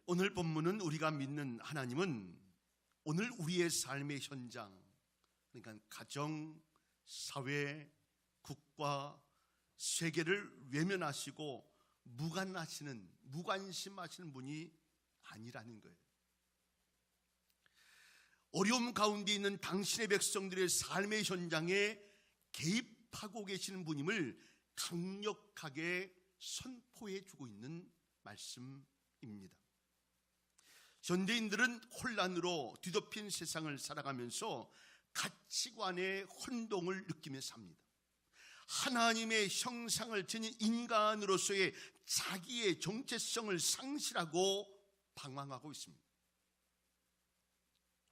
오늘 본문은 우리가 믿는 하나님은 오늘 우리의 삶의 현장, 그러니까 가정, 사회, 국가, 세계를 외면하시고 무관심하시는 분이 아니라는 거예요. 어려움 가운데 있는 당신의 백성들의 삶의 현장에 개입하고 계시는 분임을 강력하게 선포해 주고 있는 말씀입니다. 현대인들은 혼란으로 뒤덮인 세상을 살아가면서 가치관의 혼동을 느끼며 삽니다. 하나님의 형상을 지닌 인간으로서의 자기의 정체성을 상실하고 방황하고 있습니다.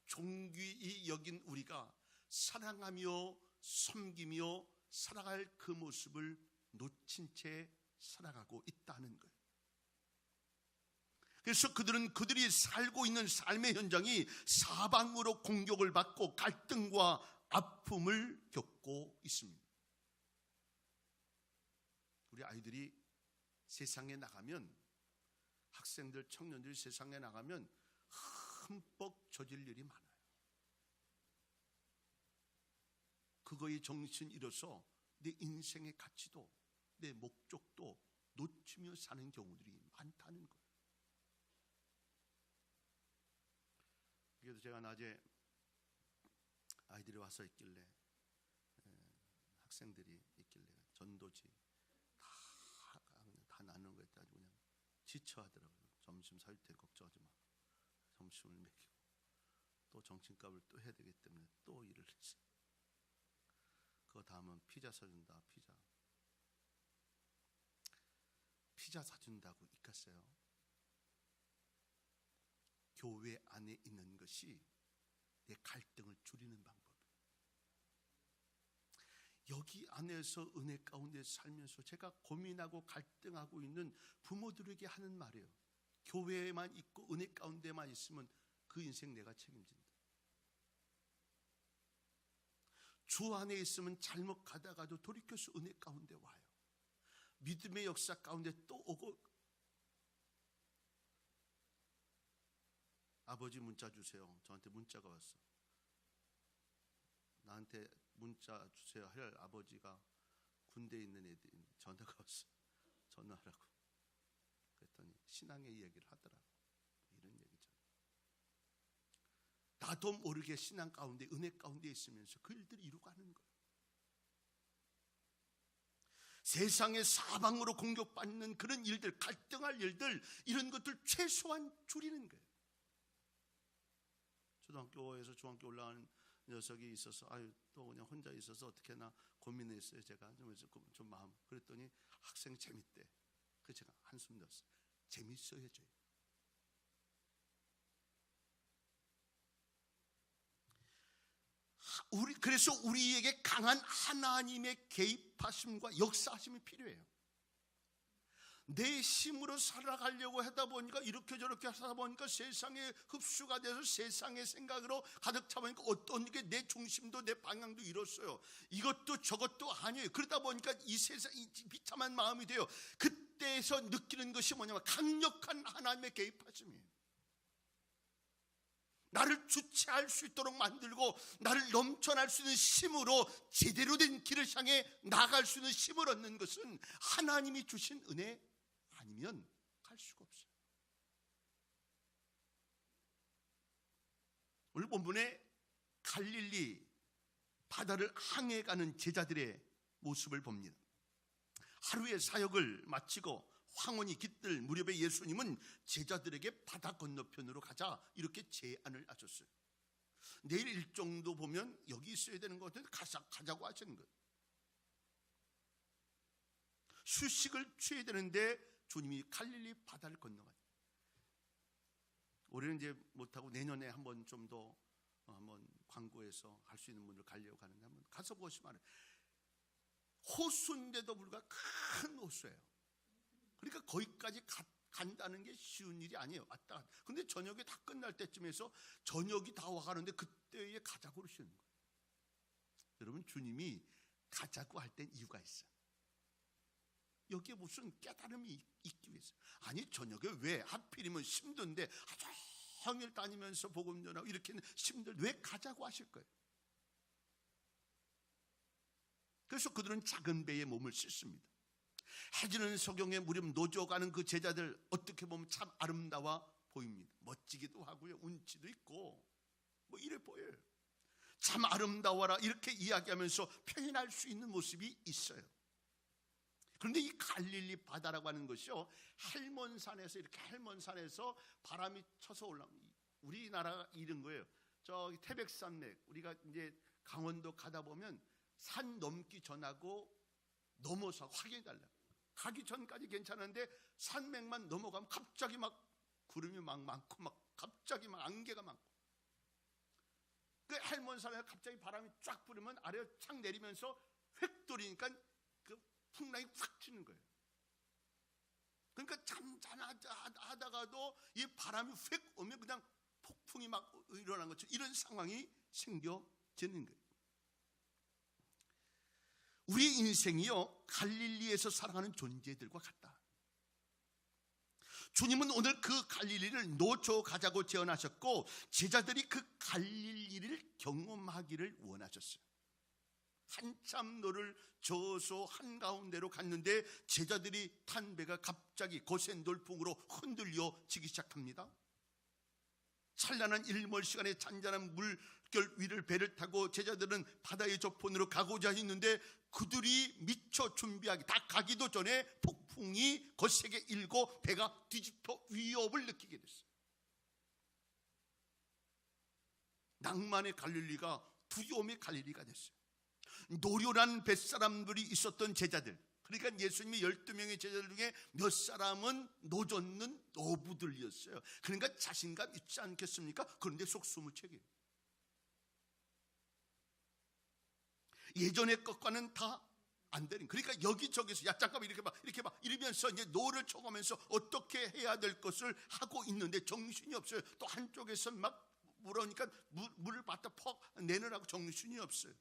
존귀히 여긴 우리가 사랑하며 섬기며 살아갈 그 모습을 놓친 채 살아가고 있다는 거예요. 그래서 그들이 살고 있는 삶의 현장이 사방으로 공격을 받고 갈등과 아픔을 겪고 있습니다. 우리 아이들이 세상에 나가면, 학생들, 청년들이 세상에 나가면 흠뻑 젖을 일이 많아요. 그거에 정신 잃어서 내 인생의 가치도 내 목적도 놓치며 사는 경우들이 많다는 거예요. 그래도 제가 낮에 아이들이 와서 있길래, 학생들이 있길래 전도지 다 나누는 거에 따라 그냥 지쳐하더라고요. 점심 살 때 걱정하지 마. 점심을 먹이고 또 정신값을 또 해야 되기 때문에 또 일을 했어요. 그거 다음은 피자 사준다. 피자 사준다고 이깠어요. 교회 안에 있는 것이 내 갈등을 줄이는 방법이에요. 여기 안에서 은혜 가운데 살면서 제가 고민하고 갈등하고 있는 부모들에게 하는 말이에요. 교회에만 있고 은혜 가운데만 있으면 그 인생 내가 책임진다. 주 안에 있으면 잘못 가다가도 돌이켜서 은혜 가운데 와요. 믿음의 역사 가운데 또 오고, 아버지 문자 주세요. 저한테 문자가 왔어. 나한테 문자 주세요 할 아버지가 군대에 있는 애들이 전화가 왔어. 전화하라고. 그랬더니 신앙의 이야기를 하더라고. 이런 얘기잖아. 나도 모르게 신앙 가운데, 은혜 가운데 있으면서 그 일들을 이루어가는 거예요. 세상의 사방으로 공격받는 그런 일들, 갈등할 일들, 이런 것들 최소한 줄이는 거예요. 초등학교에서 중학교 올라가는 녀석이 있어서 또 그냥 혼자 있어서 어떻게나 고민했어요. 제가 좀 마음. 그랬더니 학생 재밌대. 그래서 제가 한숨 넣었어요. 재밌어야죠. 그래서 우리에게 강한 하나님의 개입하심과 역사하심이 필요해요. 내 힘으로 살아가려고 하다 보니까 이렇게 저렇게 하다 보니까 세상에 흡수가 돼서 세상의 생각으로 가득 차 보니까 어떤 게 내 중심도 내 방향도 잃었어요. 이것도 저것도 아니에요. 그러다 보니까 이 세상이 비참한 마음이 돼요. 그때에서 느끼는 것이 뭐냐면 강력한 하나님의 개입하심이에요. 나를 주체할 수 있도록 만들고 나를 넘쳐날 수 있는 힘으로 제대로 된 길을 향해 나아갈 수 있는 힘을 얻는 것은 하나님이 주신 은혜 아니면 갈 수가 없어요. 오늘 본문에 갈릴리 바다를 항해 가는 제자들의 모습을 봅니다. 하루의 사역을 마치고 황혼이 깃들 무렵에 예수님은 제자들에게 바다 건너편으로 가자 이렇게 제안을 하셨어요. 내일 일정도 보면 여기 있어야 되는 것 같은데 가자고 하시는 거예요. 휴식을 취해야 되는데 주님이 갈릴리 바다를 건너가요. 올해는 이제 못하고 내년에 한번 좀 더 한번 광고해서 할 수 있는 분들 가려고 하는데 한번 가서 보시면 알아요. 호수인데도 불구하고 큰 호수예요. 그러니까 거기까지 간다는 게 쉬운 일이 아니에요. 왔다 갔다. 근데 저녁에 다 끝날 때쯤에서 저녁이 다 와가는데 그때에 가자고 그러시는 거예요. 여러분, 주님이 가자고 할 땐 이유가 있어요. 여기에 무슨 깨달음이 있기 위해서. 아니 저녁에 왜 하필이면 힘든데 아주 평일 다니면서 복음 전하고 이렇게 힘들 왜 가자고 하실 거예요? 그래서 그들은 작은 배에 몸을 싣습니다. 해지는 소경에 무렵 노져가는 그 제자들 어떻게 보면 참 아름다워 보입니다. 멋지기도 하고요, 운치도 있고 뭐 이래 보여요. 참 아름다워라 이렇게 이야기하면서 표현할 수 있는 모습이 있어요. 그런데 이 갈릴리 바다라고 하는 것이요, 헬몬산에서 이렇게 헬몬산에서 바람이 쳐서 올라오는, 우리나라 이런 거예요. 저기 태백산맥, 우리가 이제 강원도 가다 보면 산 넘기 전하고 넘어서 확연히 달라. 가기 전까지 괜찮은데 산맥만 넘어가면 갑자기 막 구름이 막 많고 막 갑자기 막 안개가 많고, 그 헬몬산에 갑자기 바람이 쫙 불으면 아래로 착 내리면서 획 돌리니까 그 풍랑이 확 치는 거예요. 그러니까 잠잠하다가도 이 바람이 획 오면 그냥 폭풍이 막 일어난 것처럼 이런 상황이 생겨지는 거예요. 우리 인생이요, 갈릴리에서 살아가는 존재들과 같다. 주님은 오늘 그 갈릴리를 노조 가자고 제안하셨고, 제자들이 그 갈릴리를 경험하기를 원하셨어요. 한참 노를 저어서 한가운데로 갔는데 제자들이 탄 배가 갑자기 거센 돌풍으로 흔들려지기 시작합니다. 찬란한 일몰 시간에 잔잔한 물결 위를 배를 타고 제자들은 바다의 저편으로 가고자 했는데, 그들이 미처 준비하기 다 가기도 전에 폭풍이 거세게 일고 배가 뒤집어 위협을 느끼게 됐어요. 낭만의 갈릴리가 두려움의 갈릴리가 됐어요. 노련한 뱃사람들이 있었던 제자들, 그러니까 예수님이 12명의 제자들 중에 몇 사람은 노젓는 어부들이었어요. 그러니까 자신감 있지 않겠습니까? 그런데 속수무책이에요. 예전의 것과는 다 안 되는, 그러니까 여기저기서 야 잠깐만 이렇게 막 이러면서 이제 노를 쳐가면서 어떻게 해야 될 것을 하고 있는데 정신이 없어요. 또 한쪽에서 막 물으니까 물을 받다 퍽 내느라고 정신이 없어요.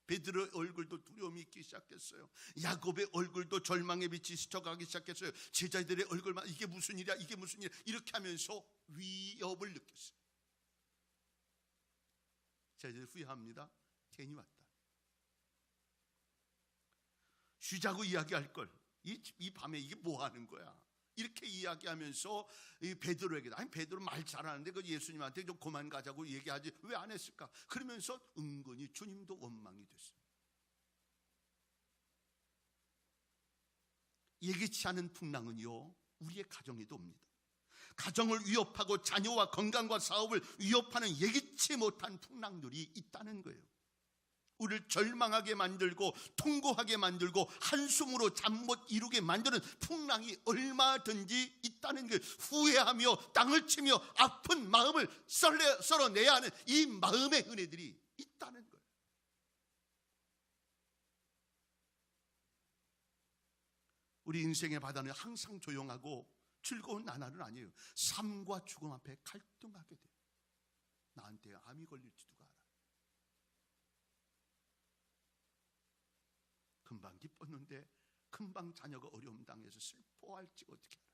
베드로의 얼굴도 두려움이 있기 시작했어요. 야곱의 얼굴도 절망의 빛이 스쳐가기 시작했어요. 제자들의 얼굴만 이게 무슨 일이야 이게 무슨 일이야 이렇게 하면서 위협을 느꼈어요. 제자들 후회합니다. 괜히 왔다. 쉬자고 이야기할 걸, 이 밤에 이게 뭐 하는 거야 이렇게 이야기하면서 이 베드로에게, 아니 베드로 말 잘하는데 그 예수님한테 좀 그만 가자고 얘기하지 왜 안 했을까? 그러면서 은근히 주님도 원망이 됐어요. 예기치 않은 풍랑은요, 우리의 가정에도 옵니다. 가정을 위협하고 자녀와 건강과 사업을 위협하는 예기치 못한 풍랑들이 있다는 거예요. 우리를 절망하게 만들고 통고하게 만들고 한숨으로 잠 못 이루게 만드는 풍랑이 얼마든지 있다는 걸, 후회하며 땅을 치며 아픈 마음을 썰어내야 하는 이 마음의 은혜들이 있다는 거예요. 우리 인생의 바다는 항상 조용하고 즐거운 나날은 아니에요. 삶과 죽음 앞에 갈등하게 돼요. 나한테 암이 걸릴지도 알아. 금방 기뻤는데 금방 자녀가 어려움 당해서 슬퍼할지 어떻게 알아.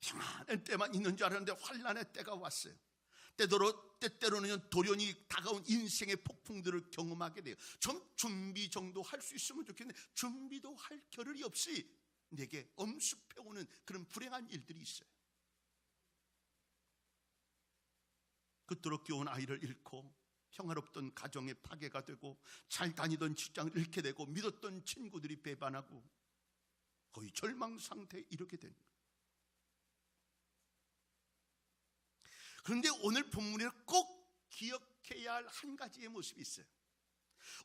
평안한 때만 있는 줄 알았는데 환난의 때가 왔어요. 때때로는 돌연히 다가온 인생의 폭풍들을 경험하게 돼요. 좀 준비 정도 할 수 있으면 좋겠는데 준비도 할 겨를이 없이 내게 엄습해오는 그런 불행한 일들이 있어요. 그토록 귀여운 아이를 잃고 평화롭던 가정의 파괴가 되고 잘 다니던 직장을 잃게 되고 믿었던 친구들이 배반하고 거의 절망 상태에 이르게 된 거예요. 그런데 오늘 본문에 꼭 기억해야 할 한 가지의 모습이 있어요.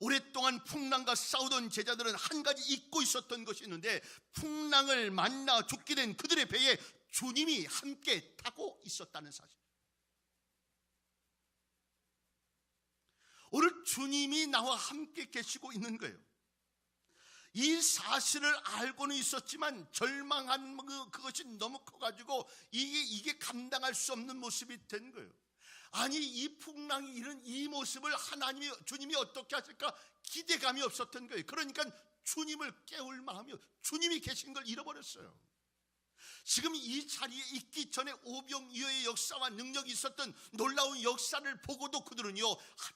오랫동안 풍랑과 싸우던 제자들은 한 가지 잊고 있었던 것이 있는데, 풍랑을 만나 죽게 된 그들의 배에 주님이 함께 타고 있었다는 사실. 오늘 주님이 나와 함께 계시고 있는 거예요. 이 사실을 알고는 있었지만 절망한 그것이 너무 커가지고 이게 감당할 수 없는 모습이 된 거예요. 아니 이 풍랑이 이런 이 모습을 주님이 어떻게 하실까 기대감이 없었던 거예요. 그러니까 주님을 깨울 마음이, 주님이 계신 걸 잃어버렸어요. 지금 이 자리에 있기 전에 오병이어의 역사와 능력이 있었던 놀라운 역사를 보고도 그들은요,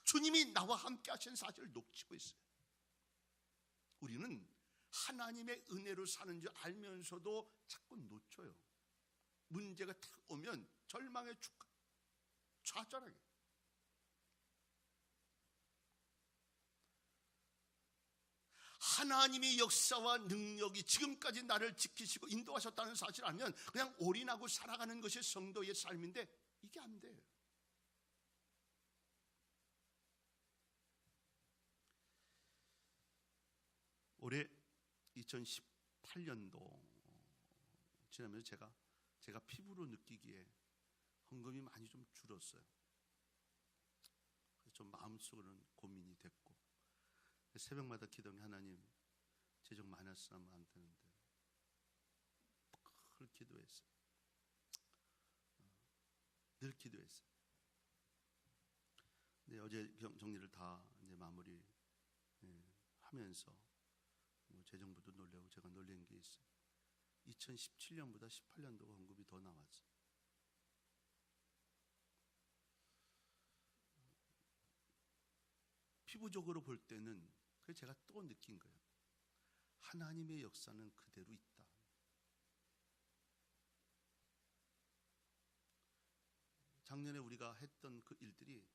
주님이 나와 함께 하신 사실을 놓치고 있어요. 우리는 하나님의 은혜로 사는 줄 알면서도 자꾸 놓쳐요. 문제가 탁 오면 절망에 좌절하게. 하나님의 역사와 능력이 지금까지 나를 지키시고 인도하셨다는 사실을 알면 그냥 올인하고 살아가는 것이 성도의 삶인데 이게 안 돼요. 올해 2018년도 지나면서 제가 피부로 느끼기에 헌금이 많이 좀 줄었어요. 그래서 좀 마음속으로는 고민이 됐고, 새벽마다 기도하면 하나님 재정 많았으면 안 되는데 늘 기도했어요. 늘 기도했어요. 근데 어제 정리를 다 이제 마무리 하면서 뭐 재정부도 놀래고 제가 놀란 게 있어요. 2017년보다 18년도가 헌금이 더 나왔어요. 피부적으로 볼 때는 그래서 제가 또 느낀 거예요. 하나님의 역사는 그대로 있다. 작년에 우리가 했던 그 일들이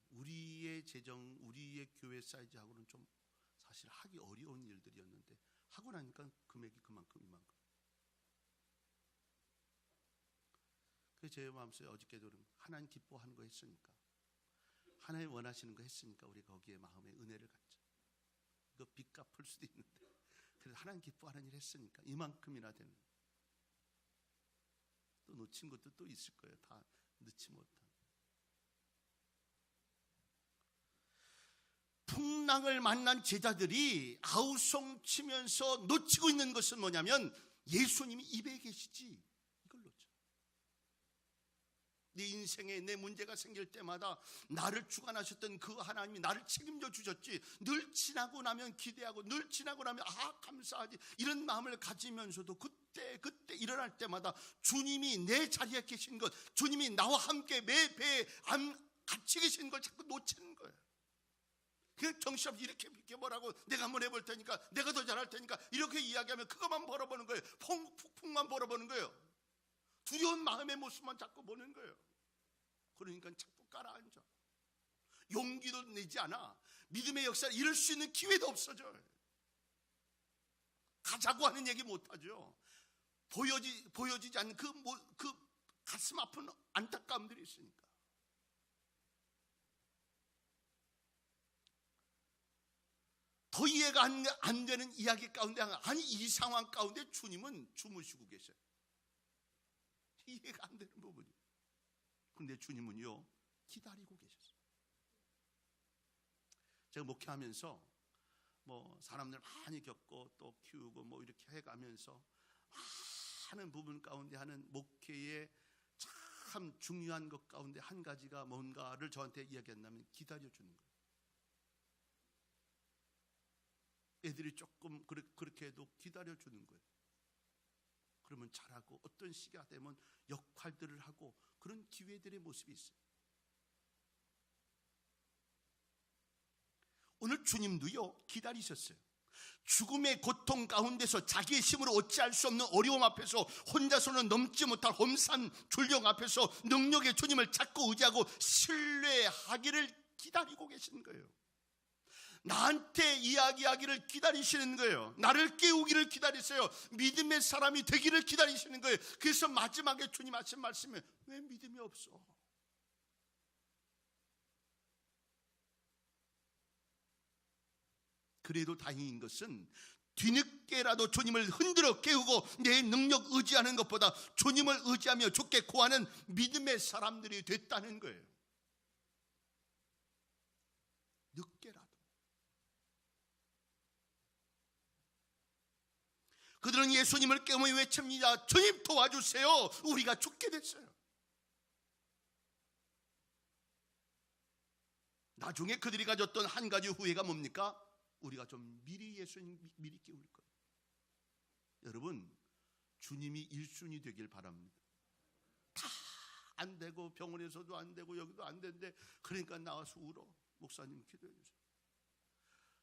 우리의 재정, 우리의 교회 사이즈하고는 좀 사실 하기 어려운 일들이었는데 하고 나니까 금액이 그만큼 이만큼. 그래서 제 마음속에 어저께도 하나님 기뻐하는 거 했으니까, 하나님 원하시는 거 했으니까 우리 거기에 마음의 은혜를 갖자. 이거 빚 갚을 수도 있는데 그래서 하나님 기뻐하는 일 했으니까 이만큼이나 되는. 또 놓친 것도 또 있을 거예요. 다 넣지 못한. 풍랑을 만난 제자들이 아우성 치면서 놓치고 있는 것은 뭐냐면 예수님이 입에 계시지, 이걸 놓쳐. 내 인생에 내 문제가 생길 때마다 나를 주관하셨던 그 하나님이 나를 책임져 주셨지, 늘 지나고 나면 기대하고 늘 지나고 나면 감사하지 이런 마음을 가지면서도 그때 일어날 때마다 주님이 내 자리에 계신 것, 주님이 나와 함께 내 배에 같이 계신 걸 자꾸 놓치는 거예요. 그 정신없이 이렇게 뭐라고 내가 한번 해볼 테니까, 내가 더 잘할 테니까 이렇게 이야기하면 그것만 벌어보는 거예요. 폭풍만 벌어보는 거예요. 두려운 마음의 모습만 자꾸 보는 거예요. 그러니까 자꾸 깔아앉아. 용기도 내지 않아. 믿음의 역사를 이룰 수 있는 기회도 없어져요. 가자고 하는 얘기 못하죠. 보여지지 않는 그 가슴 아픈 안타까움들이 있으니까. 더 이해가 안 되는 이야기 가운데, 아니 이 상황 가운데 주님은 주무시고 계셔요. 이해가 안 되는 부분이. 그런데 주님은요 기다리고 계셨어요. 제가 목회하면서 뭐 사람들 많이 겪고 또 키우고 뭐 이렇게 해가면서 하는 부분 가운데 하는 목회의 참 중요한 것 가운데 한 가지가 뭔가를 저한테 이야기한다면 기다려주는 거예요. 애들이 조금 그렇게 해도 기다려주는 거예요. 그러면 잘하고 어떤 시기가 되면 역할들을 하고 그런 기회들의 모습이 있어요. 오늘 주님도요 기다리셨어요. 죽음의 고통 가운데서 자기의 힘으로 어찌할 수 없는 어려움 앞에서, 혼자서는 넘지 못할 험산 졸경 앞에서 능력의 주님을 찾고 의지하고 신뢰하기를 기다리고 계신 거예요. 나한테 이야기하기를 기다리시는 거예요. 나를 깨우기를 기다리세요. 믿음의 사람이 되기를 기다리시는 거예요. 그래서 마지막에 주님 하신 말씀에 왜 믿음이 없어? 그래도 다행인 것은 뒤늦게라도 주님을 흔들어 깨우고 내 능력 의지하는 것보다 주님을 의지하며 주께 구하는 믿음의 사람들이 됐다는 거예요. 늦게라도. 그들은 예수님을 깨우며 외칩니다. 주님 도와주세요. 우리가 죽게 됐어요. 나중에 그들이 가졌던 한 가지 후회가 뭡니까? 우리가 좀 미리 예수님 미리 깨울 거예요. 여러분, 주님이 1순위 되길 바랍니다. 다 안 되고 병원에서도 안 되고 여기도 안 되는데 그러니까 나와서 울어. 목사님 기도해 주세요.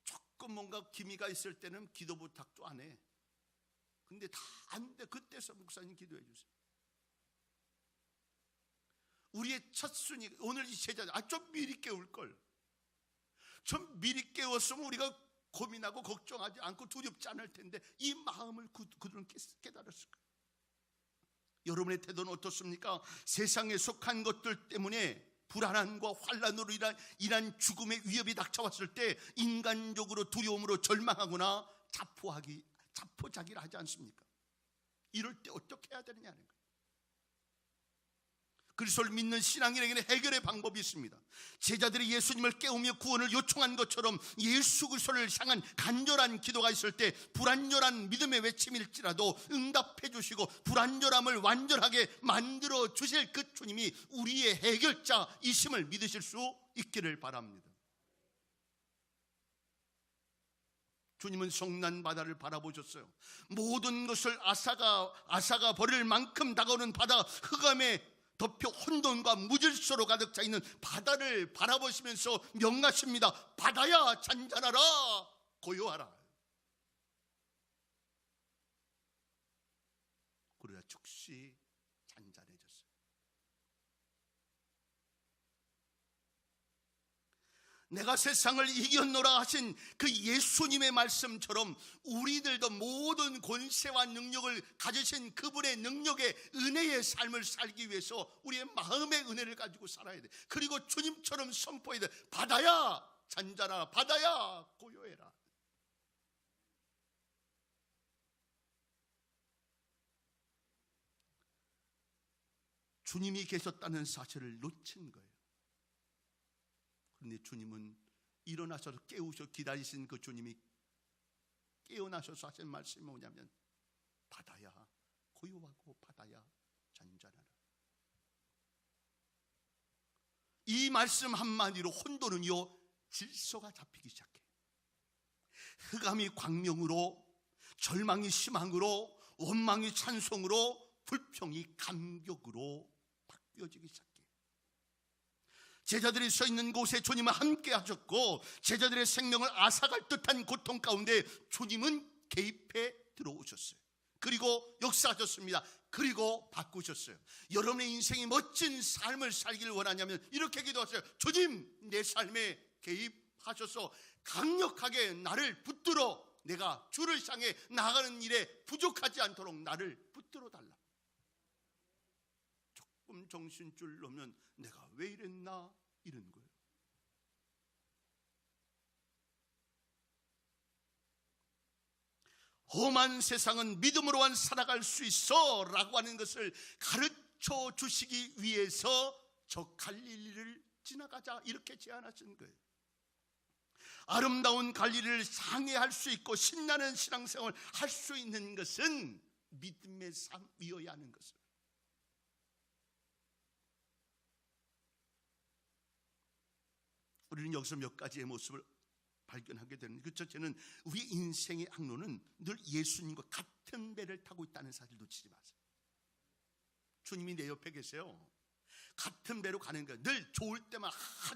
조금 뭔가 기미가 있을 때는 기도 부탁도 안 해. 근데 다 안 돼. 그때서 목사님 기도해 주세요. 우리의 첫 순위, 오늘 이 제자들 좀 미리 깨울 걸. 좀 미리 깨웠으면 우리가 고민하고 걱정하지 않고 두렵지 않을 텐데 이 마음을 그들은 깨달았을 거예요. 여러분의 태도는 어떻습니까? 세상에 속한 것들 때문에 불안함과 환난으로 인한 죽음의 위협이 닥쳐왔을 때 인간적으로 두려움으로 절망하거나 자포자기를 하지 않습니까? 이럴 때 어떻게 해야 되느냐는 거예요. 그리스도를 믿는 신앙인에게는 해결의 방법이 있습니다. 제자들이 예수님을 깨우며 구원을 요청한 것처럼 예수 그리스도를 향한 간절한 기도가 있을 때 불완전한 믿음의 외침일지라도 응답해 주시고 불완전함을 완전하게 만들어 주실 그 주님이 우리의 해결자이심을 믿으실 수 있기를 바랍니다. 주님은 성난 바다를 바라보셨어요. 모든 것을 아사가 버릴 만큼 다가오는 바다, 흑암에 덮여 혼돈과 무질서로 가득 차 있는 바다를 바라보시면서 명하십니다. 바다야 잔잔하라, 고요하라. 그러자 즉시 잔잔해졌어요. 내가 세상을 이겼노라 하신 그 예수님의 말씀처럼 우리들도 모든 권세와 능력을 가지신 그분의 능력의 은혜의 삶을 살기 위해서 우리의 마음의 은혜를 가지고 살아야 돼. 그리고 주님처럼 선포해야 돼. 바다야 잔잔하라, 바다야 고요해라. 주님이 계셨다는 사실을 놓친 거예요. 그런데 주님은 일어나셔서 깨우셔 기다리신 그 주님이 깨어나셔서 하신 말씀이 뭐냐면 바다야 고요하고 바다야 잔잔하라. 이 말씀 한마디로 혼돈은요 질서가 잡히기 시작해. 흑암이 광명으로, 절망이 희망으로, 원망이 찬송으로, 불평이 감격으로 바뀌어지기 시작해. 제자들이 서 있는 곳에 주님은 함께 하셨고 제자들의 생명을 앗아갈 듯한 고통 가운데 주님은 개입해 들어오셨어요. 그리고 역사하셨습니다. 그리고 바꾸셨어요. 여러분의 인생이 멋진 삶을 살기를 원하냐면 이렇게 기도하세요. 주님, 내 삶에 개입하셔서 강력하게 나를 붙들어 내가 주를 향해 나가는 일에 부족하지 않도록 나를 붙들어 달라. 조금 정신줄 놓으면 내가 왜 이랬나 이런 거예요. 험한 세상은 믿음으로만 살아갈 수 있어 라고 하는 것을 가르쳐 주시기 위해서 저 갈릴리를 지나가자 이렇게 제안하신 거예요. 아름다운 갈릴리를 상해할 수 있고 신나는 신앙생활을 할 수 있는 것은 믿음의 삶이어야 하는 것을. 우리는 여기서 몇 가지의 모습을 발견하게 되는 그 첫째는 우리 인생의 항로는 늘 예수님과 같은 배를 타고 있다는 사실을 놓치지 마세요. 주님이 내 옆에 계세요. 같은 배로 가는 거예요. 늘 좋을 때만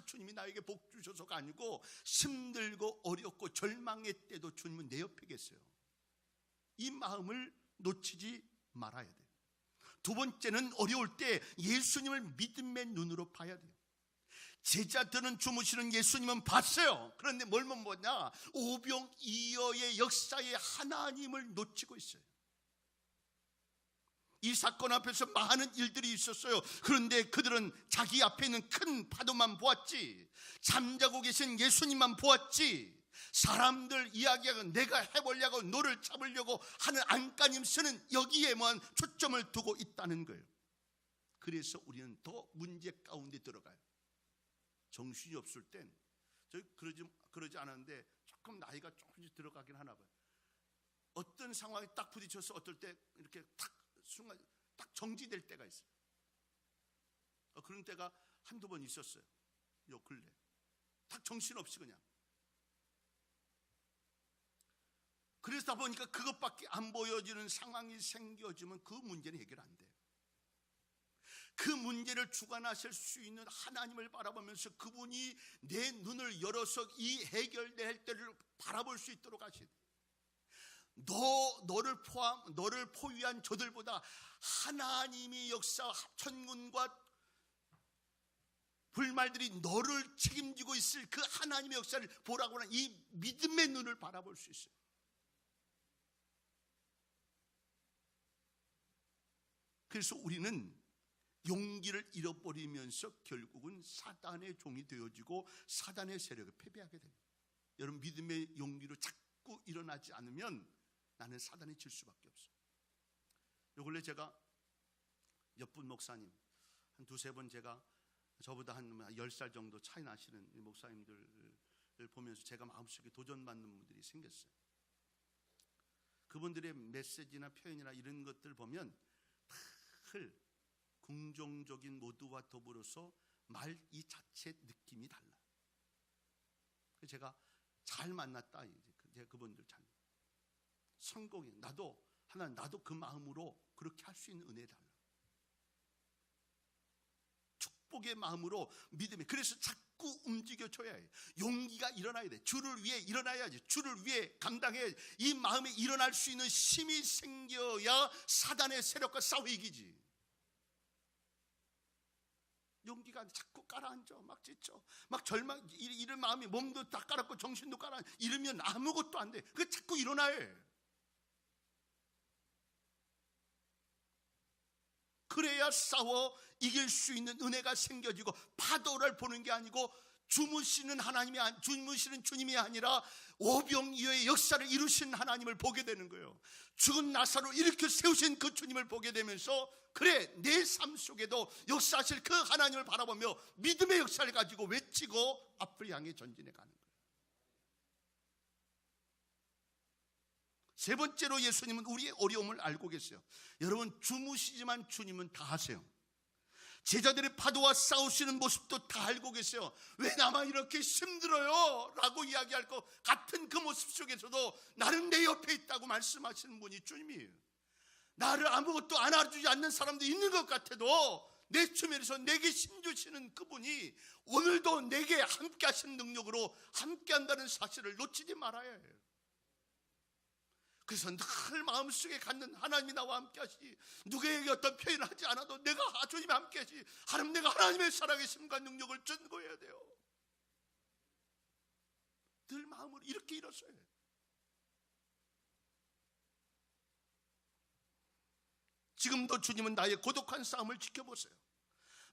주님이 나에게 복 주셔서가 아니고 힘들고 어렵고 절망의 때도 주님은 내 옆에 계세요. 이 마음을 놓치지 말아야 돼요. 두 번째는 어려울 때 예수님을 믿음의 눈으로 봐야 돼요. 제자들은 주무시는 예수님은 봤어요. 그런데 뭘 못 보냐? 오병이어의 역사에 하나님을 놓치고 있어요. 이 사건 앞에서 많은 일들이 있었어요. 그런데 그들은 자기 앞에 있는 큰 파도만 보았지, 잠자고 계신 예수님만 보았지, 사람들 이야기하고 내가 해보려고 너를 잡으려고 하는 안간힘 쓰는 여기에만 초점을 두고 있다는 거예요. 그래서 우리는 더 문제 가운데 들어가요. 정신이 없을 땐 저희 그러지 않았는데 조금 나이가 조금씩 들어가긴 하나 봐요. 어떤 상황에 딱 부딪혀서 어떨 때 이렇게 딱 순간 딱 정지될 때가 있어요. 그런 때가 한두 번 있었어요. 요 근래 딱 정신없이 그냥 그러다 보니까 그것밖에 안 보여지는 상황이 생겨지면 그 문제는 해결 안 돼요. 그 문제를 주관하실 수 있는 하나님을 바라보면서 그분이 내 눈을 열어서 이 해결될 때를 바라볼 수 있도록 하시다. 너를 포위한 저들보다 하나님이 역사 천군과 불말들이 너를 책임지고 있을 그 하나님의 역사를 보라고 하는 이 믿음의 눈을 바라볼 수 있어요. 그래서 우리는 용기를 잃어버리면서 결국은 사단의 종이 되어지고 사단의 세력을 패배하게 됩니다. 여러분, 믿음의 용기로 자꾸 일어나지 않으면 나는 사단에 질 수밖에 없어요. 요 근래 제가 몇 분 목사님 한 두세 번 제가 저보다 한 10살 정도 차이 나시는 목사님들을 보면서 제가 마음속에 도전받는 분들이 생겼어요. 그분들의 메시지나 표현이나 이런 것들 보면 늘 긍정적인 모두와 더불어서 말 이 자체 느낌이 달라요. 제가 잘 만났다. 제가 그분들 잘 성공해. 나도 그 마음으로 그렇게 할 수 있는 은혜 달라. 축복의 마음으로 믿음이. 그래서 자꾸 움직여줘야 해요. 용기가 일어나야 돼. 주를 위해 일어나야지. 주를 위해 감당해야지. 이 마음에 일어날 수 있는 힘이 생겨야 사단의 세력과 싸워 이기지. 용기가 자꾸 깔아앉아. 막 지쳐. 막 절망, 이런 마음이 몸도 다 깔았고 정신도 깔아앉아. 이러면 아무것도 안 돼. 그 자꾸 일어나요. 그래야 싸워 이길 수 있는 은혜가 생겨지고 파도를 보는 게 아니고 주무시는 주님이 아니라 오병이어의 역사를 이루신 하나님을 보게 되는 거예요. 죽은 나사로 일으켜 세우신 그 주님을 보게 되면서 그래, 내 삶 속에도 역사하실 그 하나님을 바라보며 믿음의 역사를 가지고 외치고 앞을 향해 전진해 가는 거예요. 세 번째로 예수님은 우리의 어려움을 알고 계세요. 여러분, 주무시지만 주님은 다 하세요. 제자들의 파도와 싸우시는 모습도 다 알고 계세요. 왜 나만 이렇게 힘들어요? 라고 이야기할 것 같은 그 모습 속에서도 나는 내 옆에 있다고 말씀하시는 분이 주님이에요. 나를 아무것도 안아주지 않는 사람도 있는 것 같아도 내 주변에서 내게 힘주시는 그분이 오늘도 내게 함께 하시는 능력으로 함께 한다는 사실을 놓치지 말아야 해요. 그래서 늘 마음속에 갖는 하나님이 나와 함께 하시지, 누구에게 어떤 표현을 하지 않아도 내가 주님이 함께 하시지, 하나님 내가 하나님의 살아계심과 능력을 전거해야 돼요. 늘 마음으로 이렇게 일어서야 해요. 지금도 주님은 나의 고독한 싸움을 지켜보세요.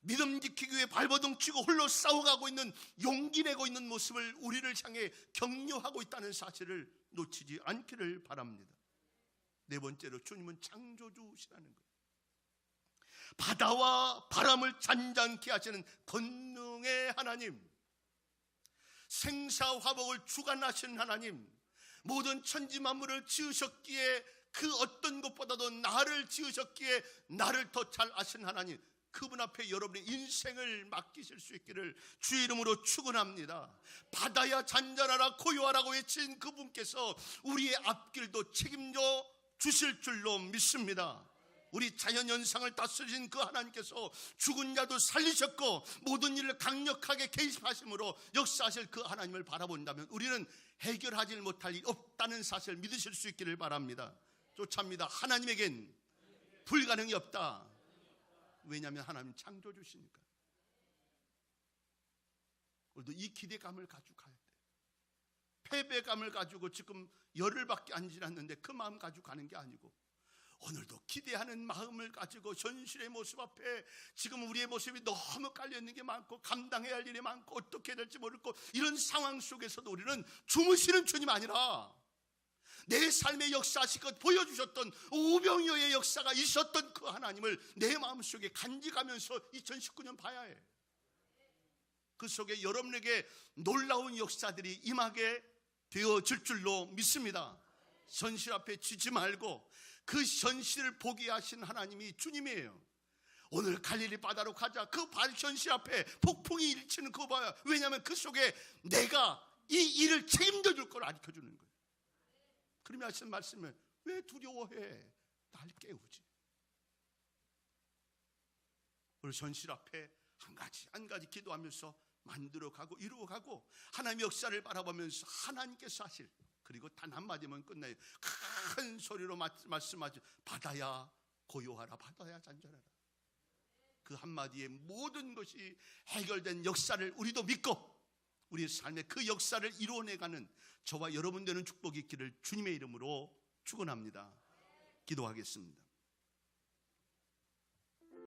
믿음 지키기 위해 발버둥 치고 홀로 싸워가고 있는, 용기 내고 있는 모습을 우리를 향해 격려하고 있다는 사실을 놓치지 않기를 바랍니다. 네 번째로 주님은 창조주시라는 거예요. 바다와 바람을 잔잔케 하시는 권능의 하나님, 생사화복을 주관하시는 하나님, 모든 천지 만물을 지으셨기에 그 어떤 것보다도 나를 지으셨기에 나를 더 잘 아시는 하나님, 그분 앞에 여러분의 인생을 맡기실 수 있기를 주의 이름으로 축원합니다. 바다야 잔잔하라 고요하라고 외친 그분께서 우리의 앞길도 책임져 주실 줄로 믿습니다. 우리 자연현상을 다스리신 그 하나님께서 죽은 자도 살리셨고 모든 일을 강력하게 개입하심으로 역사하실 그 하나님을 바라본다면 우리는 해결하지 못할 일 없다는 사실을 믿으실 수 있기를 바랍니다. 쫓합니다. 하나님에겐 불가능이 없다. 왜냐하면 하나님 창조주시니까. 오늘도 이 기대감을 가지고 가야 돼요. 패배감을 가지고 지금 열흘밖에 안 지났는데 그 마음 가지고 가는 게 아니고, 오늘도 기대하는 마음을 가지고 현실의 모습 앞에 지금 우리의 모습이 너무 깔려있는 게 많고 감당해야 할 일이 많고 어떻게 해야 될지 모르고 이런 상황 속에서도 우리는 주무시는 주님 아니라 내 삶의 역사하실 것 보여주셨던 오병이어의 역사가 있었던 그 하나님을 내 마음속에 간직하면서 2019년 봐야 해. 그 속에 여러분에게 놀라운 역사들이 임하게 되어질 줄로 믿습니다. 현실 앞에 지지 말고 그 현실을 보게 하신 하나님이 주님이에요. 오늘 갈릴리 바다로 가자. 그 현실 앞에 폭풍이 일치는 그거 봐요. 왜냐하면 그 속에 내가 이 일을 책임져 줄 걸 가르쳐 주는 거예요. 그러면 하신 말씀은 왜 두려워해? 날 깨우지. 우리 현실 앞에 한 가지 기도하면서 만들어가고 이루어가고 하나님의 역사를 바라보면서 하나님께서 하실, 그리고 단 한마디면 끝나요. 큰 소리로 말씀하죠. 바다야 고요하라, 바다야 잔잔하라. 그 한마디에 모든 것이 해결된 역사를 우리도 믿고 우리의 삶의 그 역사를 이루어내가는 저와 여러분 되는 축복이 있기를 주님의 이름으로 축원합니다. 기도하겠습니다.